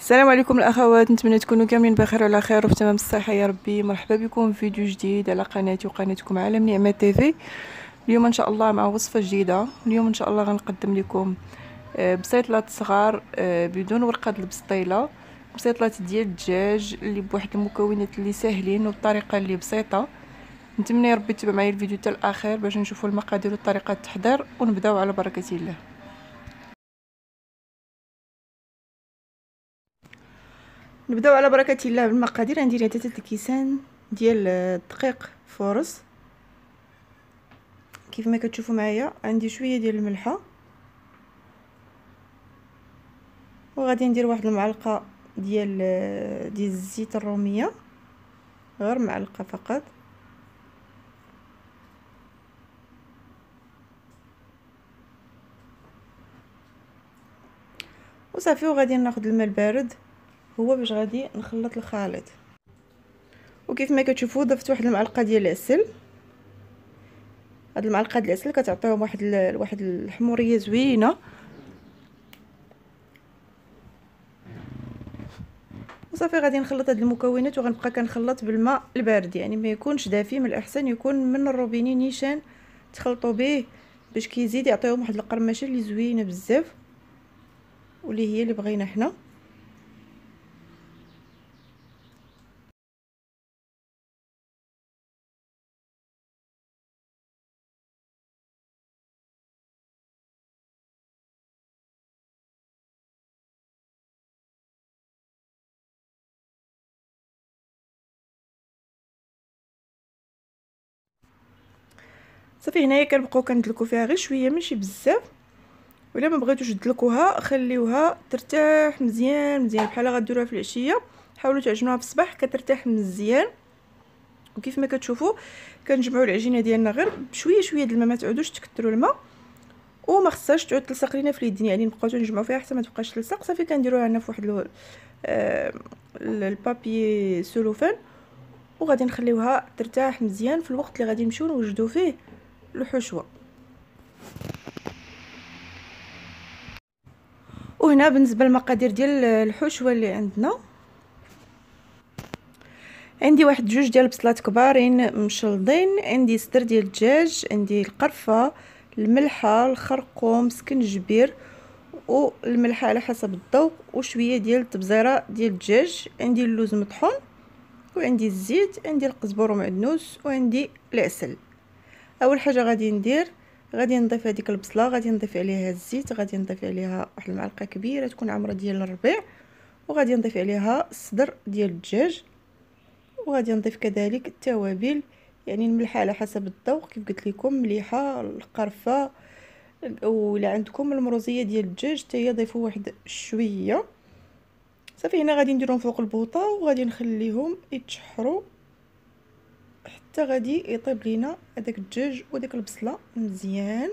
السلام عليكم الاخوات، نتمنى تكونوا كاملين بخير وعلى خير وفي تمام الصحه يا ربي. مرحبا بكم في فيديو جديد على قناتي وقناتكم عالم نعمه تيفي. اليوم ان شاء الله مع وصفه جديده. اليوم ان شاء الله غنقدم لكم بسيطلات صغار بدون ورقه البسطيله، بسيطلات ديال الدجاج اللي بواحد المكونات اللي ساهلين وبطريقه اللي بسيطه. نتمنى يا ربي تتبع معايا الفيديو حتى الاخر باش نشوفوا المقادير وطريقه التحضير ونبداو على بركه الله. نبداو على بركه الله بالمقادير. عندي 3 كيسان ديال الدقيق فورس كيف ما كتشوفوا معايا. عندي شويه ديال الملحه، وغادي ندير واحد المعلقه ديال الزيت الروميه، غير معلقه فقط. وصافي، وغادي ناخذ الماء البارد هو باش غادي نخلط الخليط. وكيف ما كتشوفوا ضفت واحد المعلقه ديال العسل. هاد المعلقه ديال العسل كتعطيهم واحد الحموريه زوينه. وصافي غادي نخلط هاد المكونات، وغنبقى كنخلط بالماء البارد، يعني ما يكونش دافي، من الاحسن يكون من الروبيني نيشان تخلطوا به باش كيزيد يعطيهم واحد القرمشه اللي زوينه بزاف واللي هي اللي بغينا حنا. صافي هنايا كنبقاو كندلكو فيها غير شويه ماشي بزاف، ولا ما بغيتوش تدلكوها خليوها ترتاح مزيان مزيان. بحال غديروها في العشيه، حاولوا تعجنوها في الصباح كترتاح مزيان. وكيف ما كتشوفوا كنجمعوا العجينه ديالنا غير بشويه شويه د الماء، ما تعودوش تكثروا الماء، وما خصهاش تعود تلصق لينا في اليدين، يعني نبقاو نجمعوا فيها حتى ما تبقاش تلصق. صافي كنديروها هنا في واحد البابي سولوفان، وغادي نخليوها ترتاح مزيان في الوقت اللي غادي نمشيو نوجدوا فيه الحشوه. وهنا بالنسبه للمقادير ديال الحشوه اللي عندي واحد جوج ديال البصلات كبارين مشلضين، عندي صدر ديال الدجاج، عندي القرفه، الملحه، الخرقوم، سكنجبير والملحه على حسب الذوق، وشويه ديال التبزيره ديال الدجاج، عندي اللوز مطحون، وعندي الزيت، عندي القزبر ومعدنوس، وعندي العسل. اول حاجه غادي نضيف هذيك البصله، غادي نضيف عليها الزيت، غادي نضيف عليها واحد المعلقه كبيره تكون عامره ديال الربيع، وغادي نضيف عليها الصدر ديال الدجاج، وغادي نضيف كذلك التوابل، يعني الملح على حسب الذوق كيف قلت لكم، مليحه، القرفه، ولا عندكم المروزيه ديال الدجاج حتى هي ضيفوا واحد شويه. صافي هنا غادي نديرهم فوق البوطه وغادي نخليهم يتشحروا حتى غادي يطيب لينا هذاك الدجاج وديك البصله مزيان.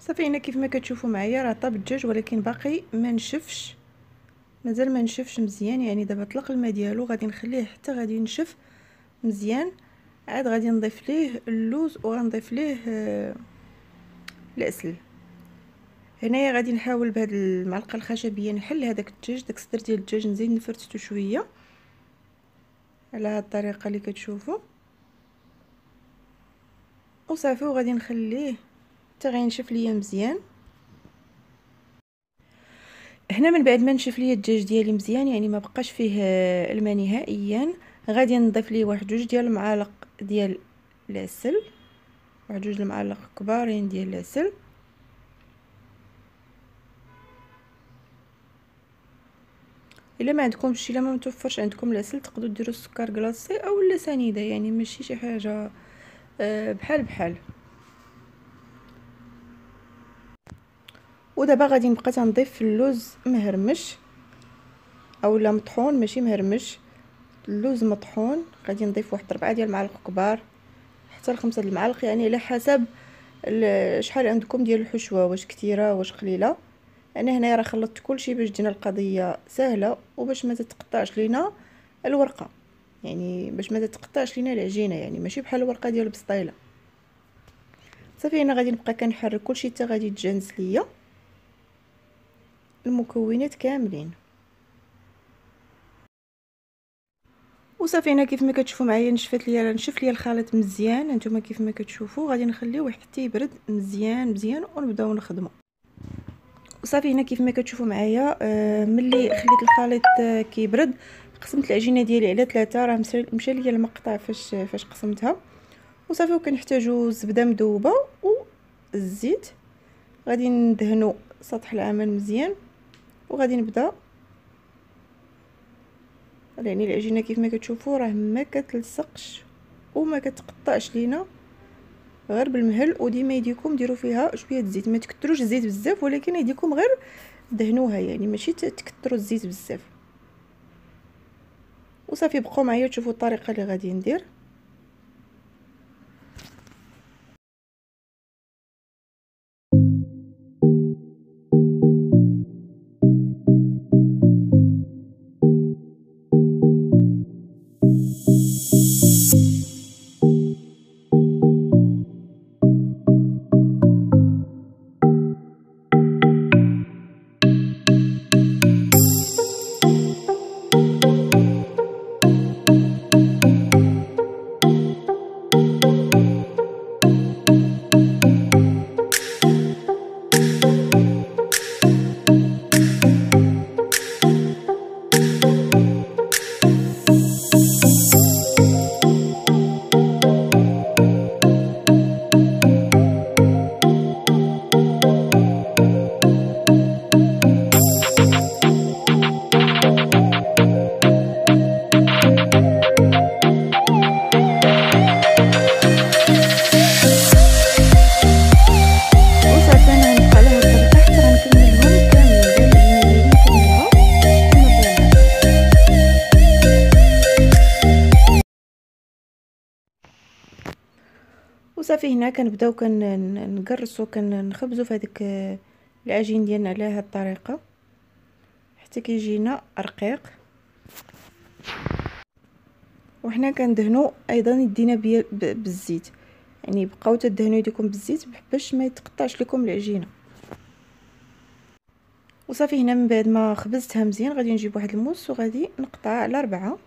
صافي هنا كيف ما كتشوفوا معايا راه طاب الدجاج، ولكن باقي ما نشفش، مازال ما نشفش مزيان. يعني دابا طلق الماء ديالو، غادي نخليه حتى غادي ينشف مزيان. عاد غادي نضيف ليه اللوز وغنضيف ليه العسل. هنايا غادي نحاول بهاد المعلقه الخشبيه نحل هذاك الدجاج، داك الصدر ديال الدجاج نزيد نفرتو شويه على هاد الطريقه اللي كتشوفوا. وصافي وغادي نخليه حتى غينشف ليا مزيان. هنا من بعد ما نشف ليا الدجاج ديالي مزيان، يعني ما بقاش فيه الماء نهائيا، غادي نضيف ليه واحد جوج ديال المعالق ديال العسل، واحد جوج المعالق كبارين ديال العسل. الا ما عندكمش، الا ما متوفرش عندكم العسل، تقدروا ديروا السكر كلاصي او لا سنيده، يعني ماشي شي حاجه بحال. ودابا غادي نبقى تنضيف اللوز مهرمش اولا مطحون، ماشي مهرمش، اللوز مطحون. غادي نضيف واحد 4 ديال المعالق كبار حتى ل5 د المعالق، يعني على حسب شحال عندكم ديال الحشوه، واش كثيره واش قليله. انا هنا راه خلطت كلشي باش تجينا القضيه سهله، وباش ما تتقطعش لينا الورقه، يعني باش ما تتقطعش لينا العجينه، يعني ماشي بحال الورقه ديال البسطيله. صافي انا غادي نبقى كنحرك كلشي حتى غادي تجانس ليا المكونات كاملين. وصافي هنا كيف ما كتشوفوا معايا نشف ليا الخليط مزيان. هانتوما كيف ما كتشوفوا غادي نخليوه حتى يبرد مزيان ونبداو نخدموا. وصافي هنا كيف ما كتشوفوا معايا ملي خليت الخليط كيبرد قسمت العجينه ديالي على 3. راه مشى ليا المقطع فاش قسمتها. وصافي وكنحتاجو الزبده مذوبه والزيت. غادي ندهنوا سطح العمل مزيان وغادي نبدا. يعني العجينه كيف ما كتشوفوا راه ما كتلصقش وما كتقطعش لينا غير بالمهل. وديما يديكم ديروا فيها شويه الزيت، ما تكثروش الزيت بزاف ولكن يديكم غير دهنوها، يعني ماشي تكثروا الزيت بزاف. وصافي بقاو معايا تشوفوا الطريقه اللي غادي ندير. وصافي هنا كنبداو كنقرصوا كنخبزوا في هذيك العجين ديالنا على هذه الطريقه حتى كيجينا رقيق. وحنا كندهنوا ايضا يدينا بالزيت، يعني بقاو تدهنوا يديكم بالزيت باش ما يتقطعش لكم العجينه. وصافي هنا من بعد ما خبزتها مزيان غادي نجيب واحد الموس وغادي نقطعها على 4.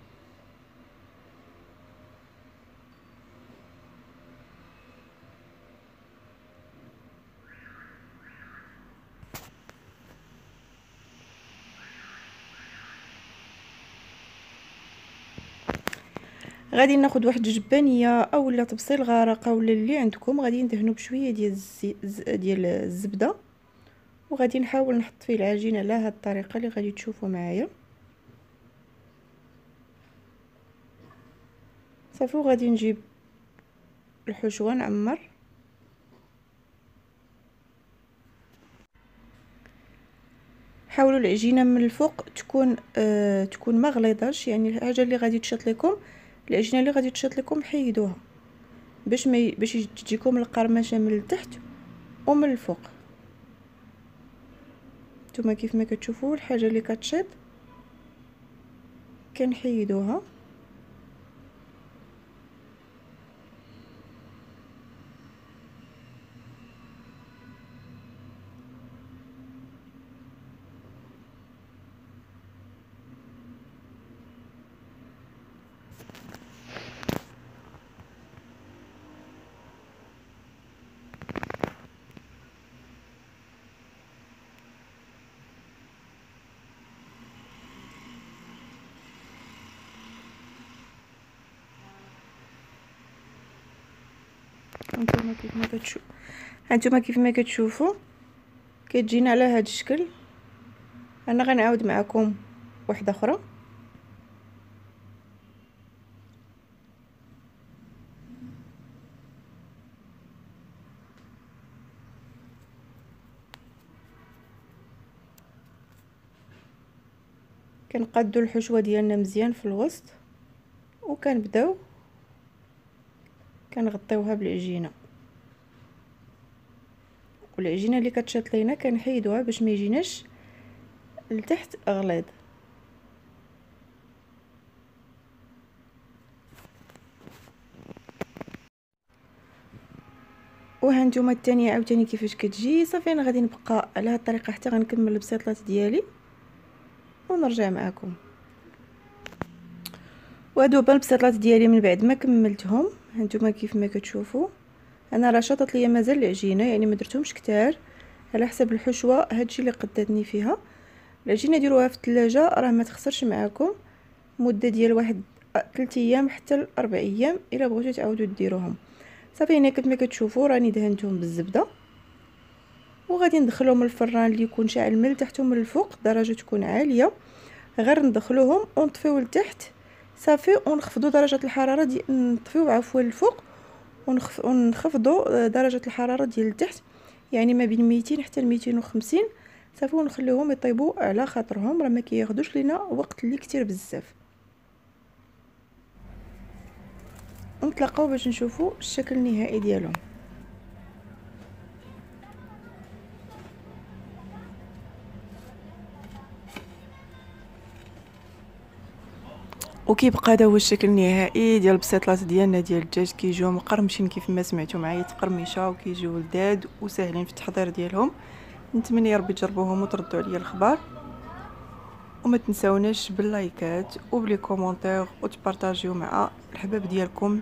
غادي ناخذ واحد الجبانيه اولا تبصيل غارقه ولا اللي عندكم، غادي ندهنوا بشويه ديال الزبده وغادي نحاول نحط فيه العجينه على هذه الطريقه اللي غادي تشوفوا معايا. صافي وغادي نجيب الحشوه نعمر. حاولوا العجينه من الفوق تكون ما غليظاش، يعني الحاجه اللي غادي تشط لكم العجينه اللي غادي تشط لكم حيدوها باش تجيكم القرمشه من التحت ومن الفوق. نتوما كيف ما كتشوفوا الحاجه اللي كتشيط كنحيدوها. هانتوما كيف ما كتشوفوا كتجينا على هذا الشكل. انا غنعاود معكم واحده اخرى. كنقادوا الحشوه ديالنا مزيان في الوسط وكنبداو كنغطيوها بالعجينه، والعجينه اللي كتشط لينا كنحيدوها باش ما يجيناش لتحت غليظ. وها نتوما الثانيه عاوتاني كيفاش كتجي. صافي انا غادي نبقى على هذه الطريقه حتى غنكمل البسيطلات ديالي ونرجع معكم. ودابا البسيطلات ديالي من بعد ما كملتهم هانتوما كيف ما كتشوفوا انا راه شاطت ليا مازال العجينه، يعني ما درتهمش كتار على حسب الحشوه. هادشي اللي قداتني فيها. العجينه ديروها في الثلاجه راه ما تخسرش معاكم مده ديال واحد 3 ايام حتى 4 ايام الا بغيتو تعاودوا ديروهم. صافي هنا كيف ما كتشوفوا راني دهنتهم بالزبده وغادي ندخلهم الفران اللي يكون شاعل من التحت ومن الفوق درجه تكون عاليه. غير ندخلوهم ونطفيو لتحت صافي ونخفضوا درجه الحراره نطفيو عفوا الفوق ونخفضوا درجه الحراره ديال التحت، يعني ما بين 200 حتى 250 صافي، ونخليهم يطيبوا على خاطرهم راه ما كياخذوش لينا وقت اللي كتير بزاف. نتلاقاو باش نشوفوا الشكل النهائي ديالهم. وكيبقى هذا هو الشكل النهائي ديال البسيطلات ديالنا ديال الدجاج. كيجيو مقرمشين كيف ما سمعتوا معايا تقرميشه وكيجيو لذاذ وساهلين في التحضير ديالهم. نتمنى يا ربي تجربوهم وتردوا عليا الخبر، وما تنساوناش باللايكات وبلي كومونتير وتبارطاجيو مع الحباب ديالكم